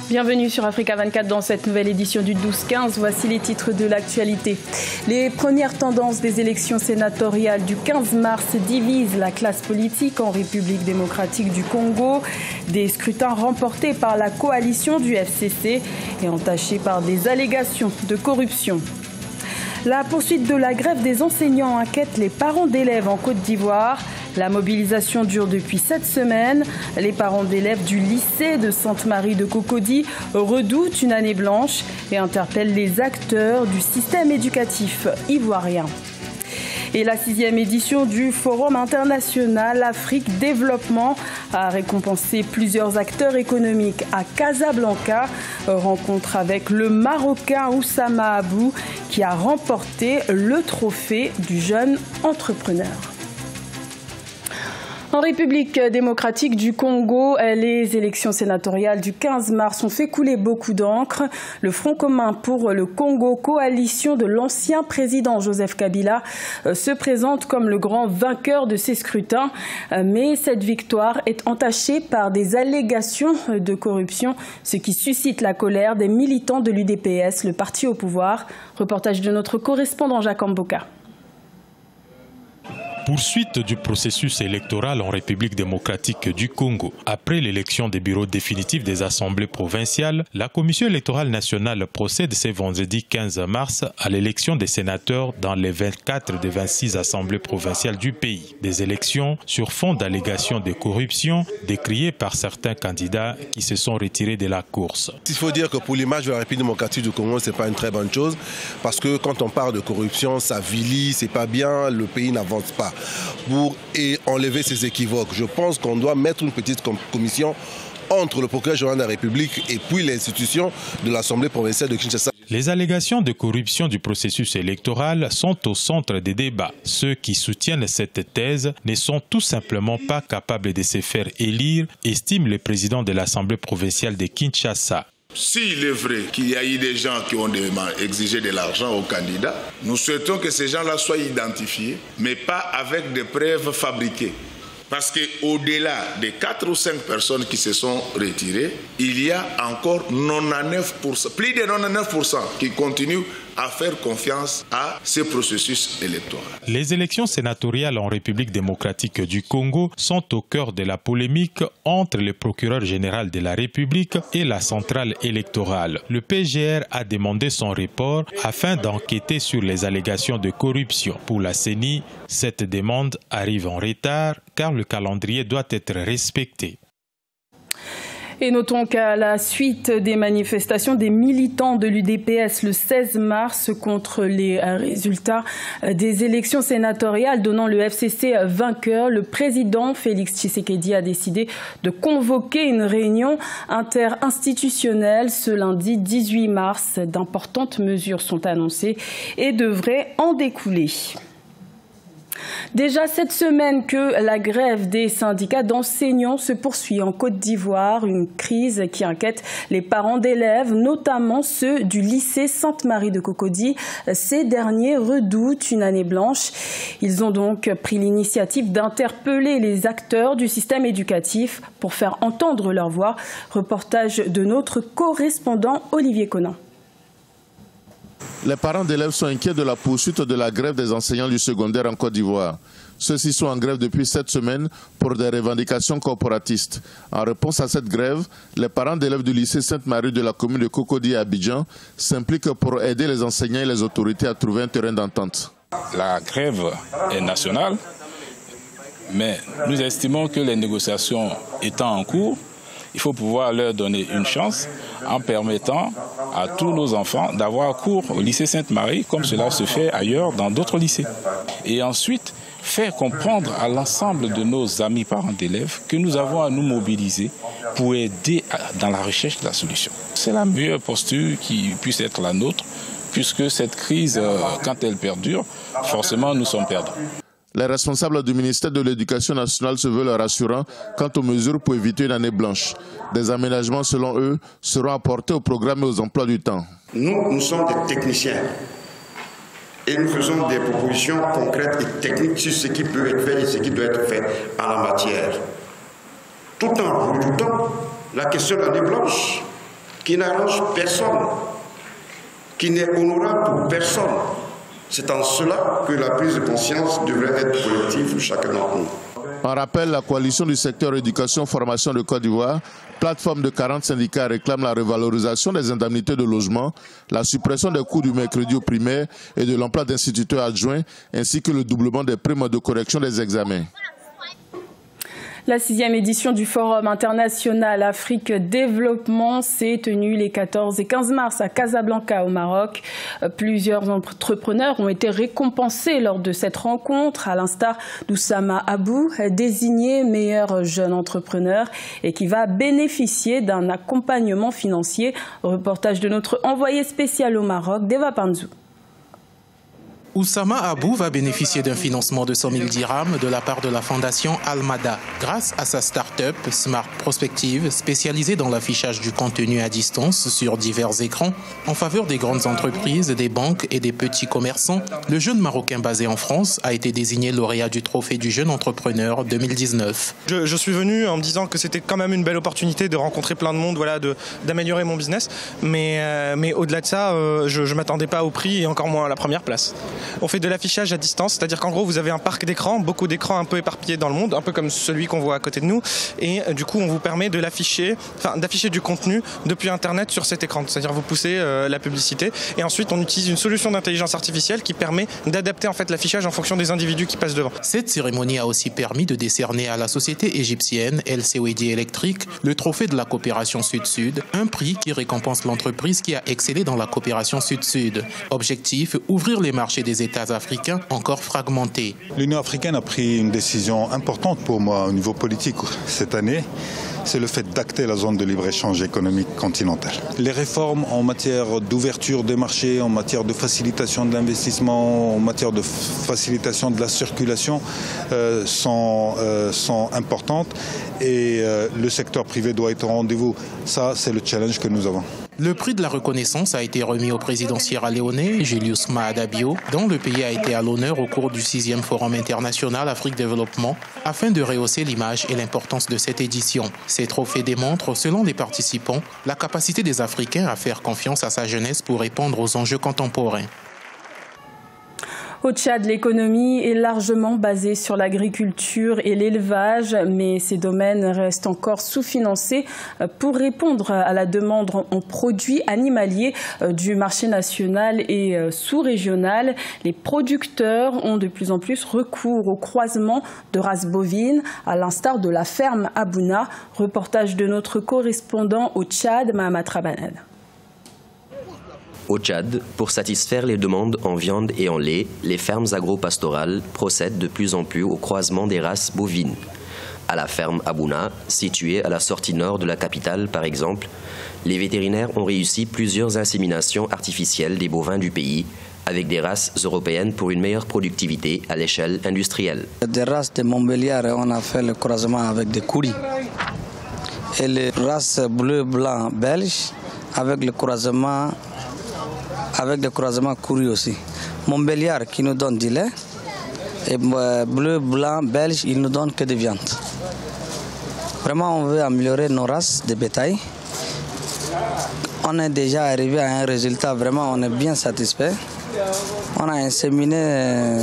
Bienvenue sur Africa 24 dans cette nouvelle édition du 12-15. Voici les titres de l'actualité. Les premières tendances des élections sénatoriales du 15 mars divisent la classe politique en République démocratique du Congo. Des scrutins remportés par la coalition du FCC et entachés par des allégations de corruption. La poursuite de la grève des enseignants inquiète les parents d'élèves en Côte d'Ivoire. La mobilisation dure depuis 7 semaines. Les parents d'élèves du lycée de Sainte-Marie de Cocody redoutent une année blanche et interpellent les acteurs du système éducatif ivoirien. Et la 6e édition du Forum international Afrique Développement a récompensé plusieurs acteurs économiques à Casablanca. Rencontre avec le Marocain Oussama Abou qui a remporté le trophée du jeune entrepreneur. En République démocratique du Congo, les élections sénatoriales du 15 mars ont fait couler beaucoup d'encre. Le Front commun pour le Congo, coalition de l'ancien président Joseph Kabila, se présente comme le grand vainqueur de ces scrutins. Mais cette victoire est entachée par des allégations de corruption, ce qui suscite la colère des militants de l'UDPS, le parti au pouvoir. Reportage de notre correspondant Jacques Mboka. Poursuite du processus électoral en République démocratique du Congo. Après l'élection des bureaux définitifs des assemblées provinciales, la Commission électorale nationale procède ce vendredi 15 mars à l'élection des sénateurs dans les 24 des 26 assemblées provinciales du pays. Des élections sur fond d'allégations de corruption décriées par certains candidats qui se sont retirés de la course. Il faut dire que pour l'image de la République démocratique du Congo, ce n'est pas une très bonne chose parce que quand on parle de corruption, ça vilie, c'est pas bien, le pays n'avance pas. Pour enlever ces équivoques, je pense qu'on doit mettre une petite commission entre le procureur général de la République et puis les institutions de l'Assemblée provinciale de Kinshasa. Les allégations de corruption du processus électoral sont au centre des débats. Ceux qui soutiennent cette thèse ne sont tout simplement pas capables de se faire élire, estime le président de l'Assemblée provinciale de Kinshasa. S'il est vrai qu'il y a eu des gens qui ont exigé de l'argent aux candidats, nous souhaitons que ces gens-là soient identifiés, mais pas avec des preuves fabriquées. Parce qu'au-delà des 4 ou 5 personnes qui se sont retirées, il y a encore 99%, plus de 99% qui continuent à faire confiance à ce processus électoral. Les élections sénatoriales en République démocratique du Congo sont au cœur de la polémique entre le procureur général de la République et la centrale électorale. Le PGR a demandé son report afin d'enquêter sur les allégations de corruption. Pour la CENI, cette demande arrive en retard car le calendrier doit être respecté. Et notons qu'à la suite des manifestations des militants de l'UDPS le 16 mars contre les résultats des élections sénatoriales donnant le FCC vainqueur, le président Félix Tshisekedi a décidé de convoquer une réunion interinstitutionnelle ce lundi 18 mars. D'importantes mesures sont annoncées et devraient en découler. Déjà cette semaine que la grève des syndicats d'enseignants se poursuit en Côte d'Ivoire, une crise qui inquiète les parents d'élèves, notamment ceux du lycée Sainte-Marie de Cocody. Ces derniers redoutent une année blanche. Ils ont donc pris l'initiative d'interpeller les acteurs du système éducatif pour faire entendre leur voix. Reportage de notre correspondant Olivier Conan. Les parents d'élèves sont inquiets de la poursuite de la grève des enseignants du secondaire en Côte d'Ivoire. Ceux-ci sont en grève depuis 7 semaines pour des revendications corporatistes. En réponse à cette grève, les parents d'élèves du lycée Sainte-Marie de la commune de Cocody à Abidjan s'impliquent pour aider les enseignants et les autorités à trouver un terrain d'entente. La grève est nationale, mais nous estimons que les négociations étant en cours, il faut pouvoir leur donner une chance en permettant à tous nos enfants d'avoir cours au lycée Sainte-Marie comme cela se fait ailleurs dans d'autres lycées. Et ensuite, faire comprendre à l'ensemble de nos amis parents d'élèves que nous avons à nous mobiliser pour aider dans la recherche de la solution. C'est la meilleure posture qui puisse être la nôtre, puisque cette crise, quand elle perdure, forcément nous sommes perdants. Les responsables du ministère de l'Éducation nationale se veulent rassurants quant aux mesures pour éviter une année blanche. Des aménagements, selon eux, seront apportés au programme et aux emplois du temps. Nous sommes des techniciens et nous faisons des propositions concrètes et techniques sur ce qui peut être fait et ce qui doit être fait en la matière. Tout en redoutant la question de l'année blanche qui n'arrange personne, qui n'est honorable pour personne. C'est en cela que la prise de conscience devrait être collective pour chacun d'entre nous. En rappel, la coalition du secteur éducation-formation de Côte d'Ivoire, plateforme de 40 syndicats, réclame la revalorisation des indemnités de logement, la suppression des cours du mercredi au primaire et de l'emploi d'instituteurs adjoints, ainsi que le doublement des primes de correction des examens. La 6e édition du Forum international Afrique Développement s'est tenue les 14 et 15 mars à Casablanca au Maroc. Plusieurs entrepreneurs ont été récompensés lors de cette rencontre, à l'instar d'Oussama Abou, désigné meilleur jeune entrepreneur et qui va bénéficier d'un accompagnement financier. Reportage de notre envoyé spécial au Maroc, Deva Panzou. Oussama Abou va bénéficier d'un financement de 100 000 dirhams de la part de la fondation Almada grâce à sa start-up Smart Prospective spécialisée dans l'affichage du contenu à distance sur divers écrans en faveur des grandes entreprises, des banques et des petits commerçants. Le jeune Marocain basé en France a été désigné lauréat du trophée du jeune entrepreneur 2019. Je suis venu en me disant que c'était quand même une belle opportunité de rencontrer plein de monde, voilà, d'améliorer mon business. Mais au-delà de ça, je ne m'attendais pas au prix et encore moins à la première place. On fait de l'affichage à distance, c'est-à-dire qu'en gros vous avez un parc d'écrans, beaucoup d'écrans un peu éparpillés dans le monde, un peu comme celui qu'on voit à côté de nous, et du coup on vous permet de l'afficher, d'afficher du contenu depuis Internet sur cet écran, c'est-à-dire vous poussez la publicité, et ensuite on utilise une solution d'intelligence artificielle qui permet d'adapter en fait l'affichage en fonction des individus qui passent devant. Cette cérémonie a aussi permis de décerner à la société égyptienne LCOED Electric le trophée de la coopération Sud-Sud, un prix qui récompense l'entreprise qui a excellé dans la coopération Sud-Sud. Objectif, ouvrir les marchés des États africains encore fragmentés. L'Union africaine a pris une décision importante pour moi au niveau politique cette année. C'est le fait d'acter la zone de libre-échange économique continentale. Les réformes en matière d'ouverture des marchés, en matière de facilitation de l'investissement, en matière de facilitation de la circulation sont importantes et le secteur privé doit être au rendez-vous. Ça, c'est le challenge que nous avons. Le prix de la reconnaissance a été remis au président sierra-léonais, Julius Maada Bio, dont le pays a été à l'honneur au cours du 6e Forum international Afrique Développement, afin de rehausser l'image et l'importance de cette édition. Ces trophées démontrent, selon les participants, la capacité des Africains à faire confiance à sa jeunesse pour répondre aux enjeux contemporains. Au Tchad, l'économie est largement basée sur l'agriculture et l'élevage, mais ces domaines restent encore sous-financés pour répondre à la demande en produits animaliers du marché national et sous-régional. Les producteurs ont de plus en plus recours au croisement de races bovines, à l'instar de la ferme Abouna. Reportage de notre correspondant au Tchad, Mahamat Rabanel. Au Tchad, pour satisfaire les demandes en viande et en lait, les fermes agro-pastorales procèdent de plus en plus au croisement des races bovines. À la ferme Abouna, située à la sortie nord de la capitale par exemple, les vétérinaires ont réussi plusieurs inséminations artificielles des bovins du pays, avec des races européennes pour une meilleure productivité à l'échelle industrielle. Des races de Montbéliard, on a fait le croisement avec des Kouris. Et les races bleu-blanc belges avec le croisement Kouris aussi. Montbéliard qui nous donne du lait et bleu-blanc belge, il nous donne que de viande. Vraiment, on veut améliorer nos races de bétail. On est déjà arrivé à un résultat, vraiment, on est bien satisfait. On a inséminé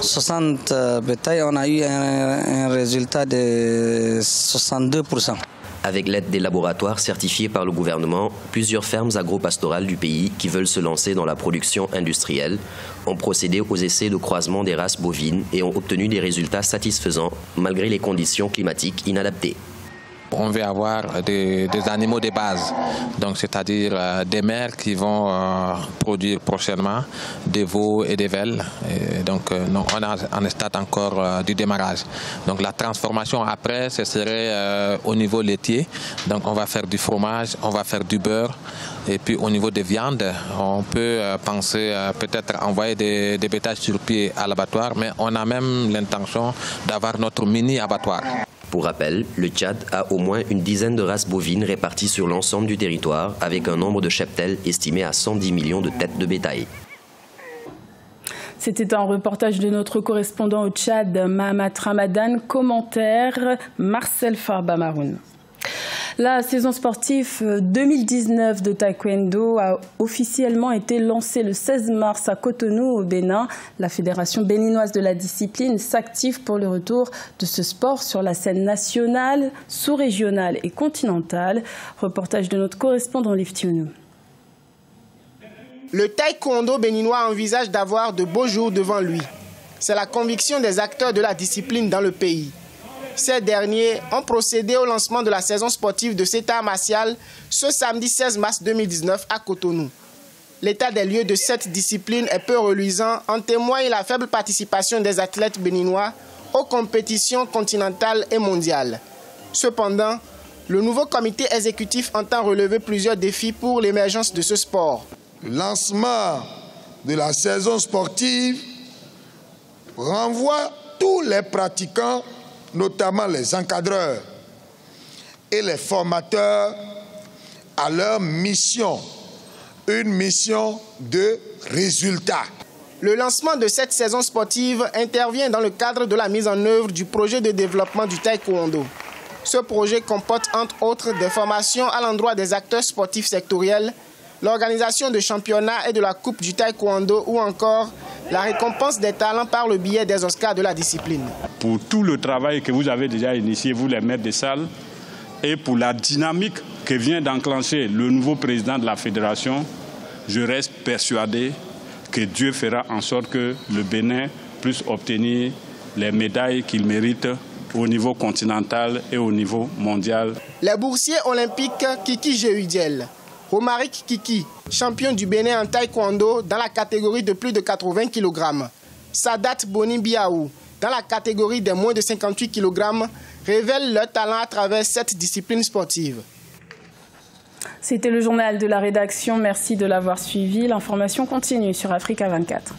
60 bétails, on a eu un résultat de 62%. Avec l'aide des laboratoires certifiés par le gouvernement, plusieurs fermes agro-pastorales du pays qui veulent se lancer dans la production industrielle ont procédé aux essais de croisement des races bovines et ont obtenu des résultats satisfaisants malgré les conditions climatiques inadaptées. On veut avoir des animaux de base, donc c'est-à-dire des mères qui vont produire prochainement des veaux et des velles. Et donc on est en stade encore du démarrage. Donc la transformation après, ce serait au niveau laitier. Donc on va faire du fromage, on va faire du beurre. Et puis au niveau des viandes, on peut penser peut-être envoyer des bétails sur pied à l'abattoir, mais on a même l'intention d'avoir notre mini-abattoir. Pour rappel, le Tchad a au moins une dizaine de races bovines réparties sur l'ensemble du territoire, avec un nombre de cheptels estimé à 110 millions de têtes de bétail. C'était un reportage de notre correspondant au Tchad, Mahamat Ramadan. Commentaire, Marcel Farba Maroun. La saison sportive 2019 de taekwondo a officiellement été lancée le 16 mars à Cotonou, au Bénin. La Fédération béninoise de la discipline s'active pour le retour de ce sport sur la scène nationale, sous-régionale et continentale. Reportage de notre correspondant Liftionou. Le taekwondo béninois envisage d'avoir de beaux jours devant lui. C'est la conviction des acteurs de la discipline dans le pays. Ces derniers ont procédé au lancement de la saison sportive de cet art martial ce samedi 16 mars 2019 à Cotonou. L'état des lieux de cette discipline est peu reluisant, en témoigne la faible participation des athlètes béninois aux compétitions continentales et mondiales. Cependant, le nouveau comité exécutif entend relever plusieurs défis pour l'émergence de ce sport. Le lancement de la saison sportive renvoie tous les pratiquants, notamment les encadreurs et les formateurs, à leur mission, une mission de résultat. Le lancement de cette saison sportive intervient dans le cadre de la mise en œuvre du projet de développement du taekwondo. Ce projet comporte entre autres des formations à l'endroit des acteurs sportifs sectoriels, l'organisation de championnats et de la Coupe du taekwondo ou encore la récompense des talents par le biais des Oscars de la discipline. Pour tout le travail que vous avez déjà initié, vous les maîtres de salle, et pour la dynamique que vient d'enclencher le nouveau président de la fédération, je reste persuadé que Dieu fera en sorte que le Bénin puisse obtenir les médailles qu'il mérite au niveau continental et au niveau mondial. Les boursiers olympiques Kiki Géudiel, Romaric Kiki, champion du Bénin en taekwondo dans la catégorie de plus de 80 kg. Sadat Boni Biaou, dans la catégorie des moins de 58 kg, révèlent leur talent à travers cette discipline sportive. C'était le journal de la rédaction. Merci de l'avoir suivi. L'information continue sur Africa 24.